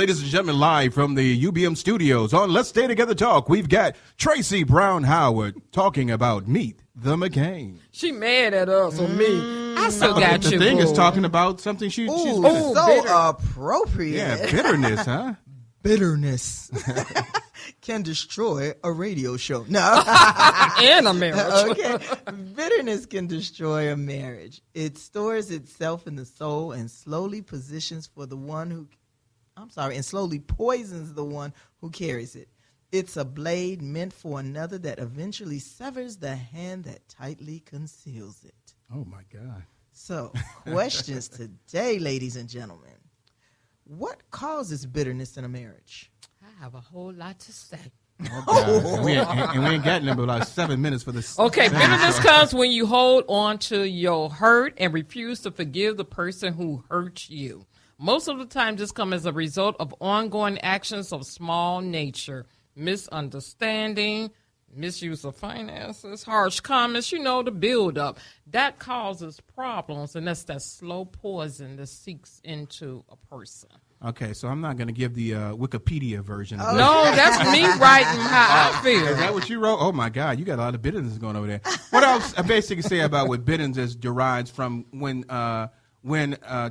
ladies and gentlemen, live from the UBM studios on Let's Stay Together Talk. We've got Tracy Brown Howard talking about Meet the McCain. She mad at us or me. I still got the you. The thing boo. is talking about something she's so bitter. appropriate. Yeah, bitterness, huh? Bitterness can destroy a radio show. No. And a marriage. Okay. Bitterness can destroy a marriage. It stores itself in the soul and slowly poisons the one who carries it. It's a blade meant for another that eventually severs the hand that tightly conceals it. Oh, my God. So, questions today, ladies and gentlemen. What causes bitterness in a marriage? I have a whole lot to say. Oh, we ain't getting them but like 7 minutes for this. Okay, bitterness comes when you hold on to your hurt and refuse to forgive the person who hurt you. Most of the time, this comes as a result of ongoing actions of small nature, misunderstanding, misuse of finances, harsh comments, the buildup. That causes problems, and that's that slow poison that seeps into a person. Okay, so I'm not going to give the Wikipedia version of this. No, that's me writing how I feel. Is that what you wrote? Oh, my God, you got a lot of bitterness going over there. What else I basically say about what bitterness derives from when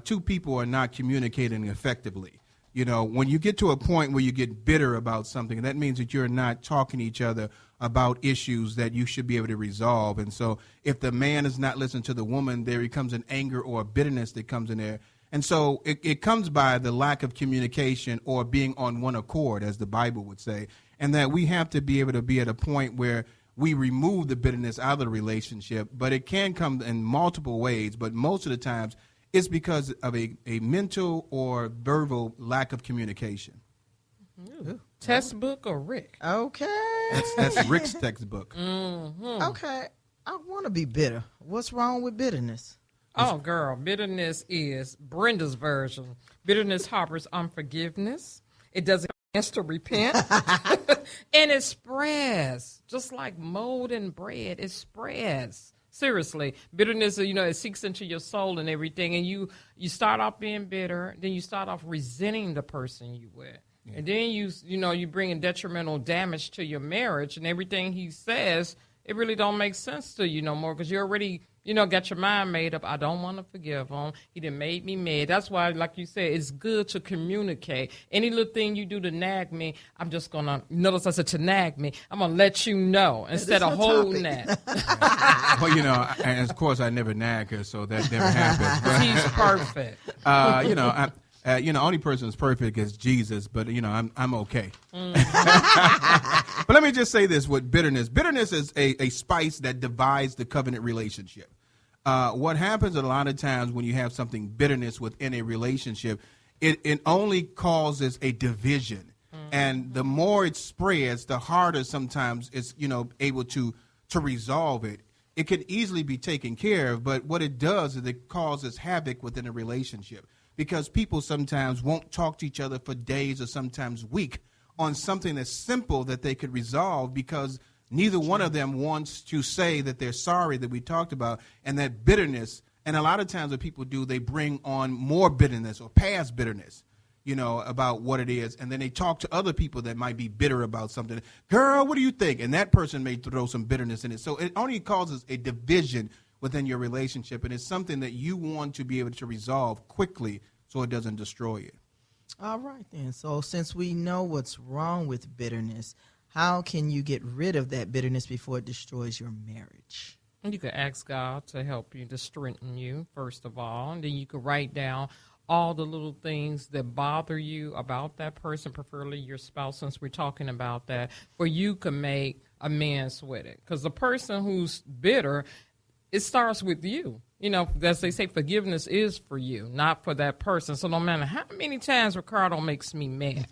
two people are not communicating effectively. When you get to a point where you get bitter about something, that means that you're not talking to each other about issues that you should be able to resolve. And so if the man is not listening to the woman, there becomes an anger or a bitterness that comes in there. And so it comes by the lack of communication or being on one accord, as the Bible would say, and that we have to be able to be at a point where we remove the bitterness out of the relationship. But it can come in multiple ways, but most of the times it's because of a mental or verbal lack of communication. Ooh. Textbook or Rick? Okay. That's Rick's textbook. Mm-hmm. Okay. I want to be bitter. What's wrong with bitterness? Oh, girl, bitterness is Brenda's version. Bitterness harbors unforgiveness. It doesn't want to repent. And it spreads. Just like mold and bread, it spreads. Seriously, bitterness, it seeks into your soul and everything. And you start off being bitter. Then you start off resenting the person you with. Yeah. And then you bring in detrimental damage to your marriage. And everything he says, it really don't make sense to you no more because you already got your mind made up. I don't want to forgive him. He done made me mad. That's why, like you said, it's good to communicate. Any little thing you do to nag me, I'm just going to, notice I said to nag me, I'm going to let you know instead of holding that. Well, and of course I never nag her, so that never happens. But, he's perfect. Only person that's perfect is Jesus, but, I'm okay. But let me just say this with bitterness. Bitterness is a spice that divides the covenant relationship. What happens a lot of times when you have something bitterness within a relationship, it only causes a division. Mm-hmm. And the more it spreads, the harder sometimes it's, able to resolve it. It can easily be taken care of, but what it does is it causes havoc within a relationship. Because people sometimes won't talk to each other for days or sometimes weeks on something that's simple that they could resolve because neither one of them wants to say that they're sorry that we talked about and that bitterness. And a lot of times what people do, they bring on more bitterness or past bitterness, about what it is. And then they talk to other people that might be bitter about something. Girl, what do you think? And that person may throw some bitterness in it. So it only causes a division within your relationship, and it's something that you want to be able to resolve quickly so it doesn't destroy you. All right, then. So since we know what's wrong with bitterness, how can you get rid of that bitterness before it destroys your marriage? You could ask God to help you, to strengthen you, first of all, and then you could write down all the little things that bother you about that person, preferably your spouse, since we're talking about that, where you can make amends with it. Because the person who's bitter, it starts with you. As they say, forgiveness is for you, not for that person. So no matter how many times Ricardo makes me mad,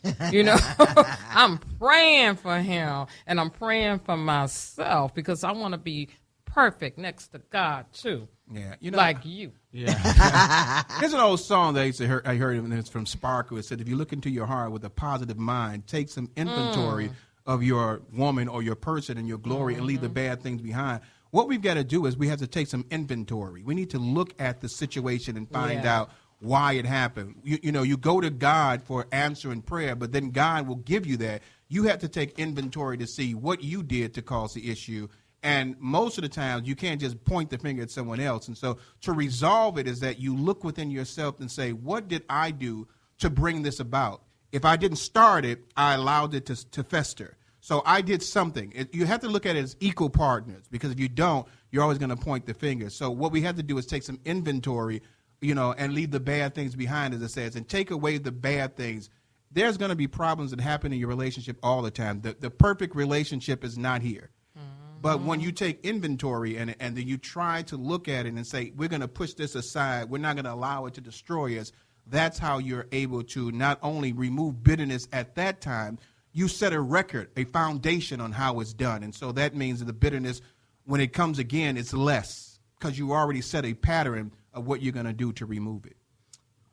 I'm praying for him and I'm praying for myself because I want to be perfect next to God too. Yeah, like you. Yeah. There's an old song that I heard and it's from Sparkle. It said, if you look into your heart with a positive mind, take some inventory of your woman or your person and your glory and leave the bad things behind. What we've got to do is we have to take some inventory. We need to look at the situation and find out why it happened. You go to God for answer in prayer, but then God will give you that. You have to take inventory to see what you did to cause the issue. And most of the times, you can't just point the finger at someone else. And so to resolve it is that you look within yourself and say, what did I do to bring this about? If I didn't start it, I allowed it to fester. So I did something. You have to look at it as equal partners, because if you don't, you're always going to point the finger. So what we have to do is take some inventory, and leave the bad things behind, as it says, and take away the bad things. There's going to be problems that happen in your relationship all the time. The perfect relationship is not here. But when you take inventory and then you try to look at it and say, we're going to push this aside, we're not going to allow it to destroy us, that's how you're able to not only remove bitterness at that time, you set a record, a foundation on how it's done. And so that means that the bitterness, when it comes again, it's less, because you already set a pattern of what you're going to do to remove it.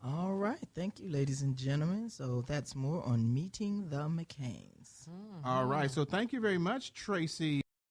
All right. Thank you, ladies and gentlemen. So that's more on Meeting the McCains. All right. So thank you very much, Tracy.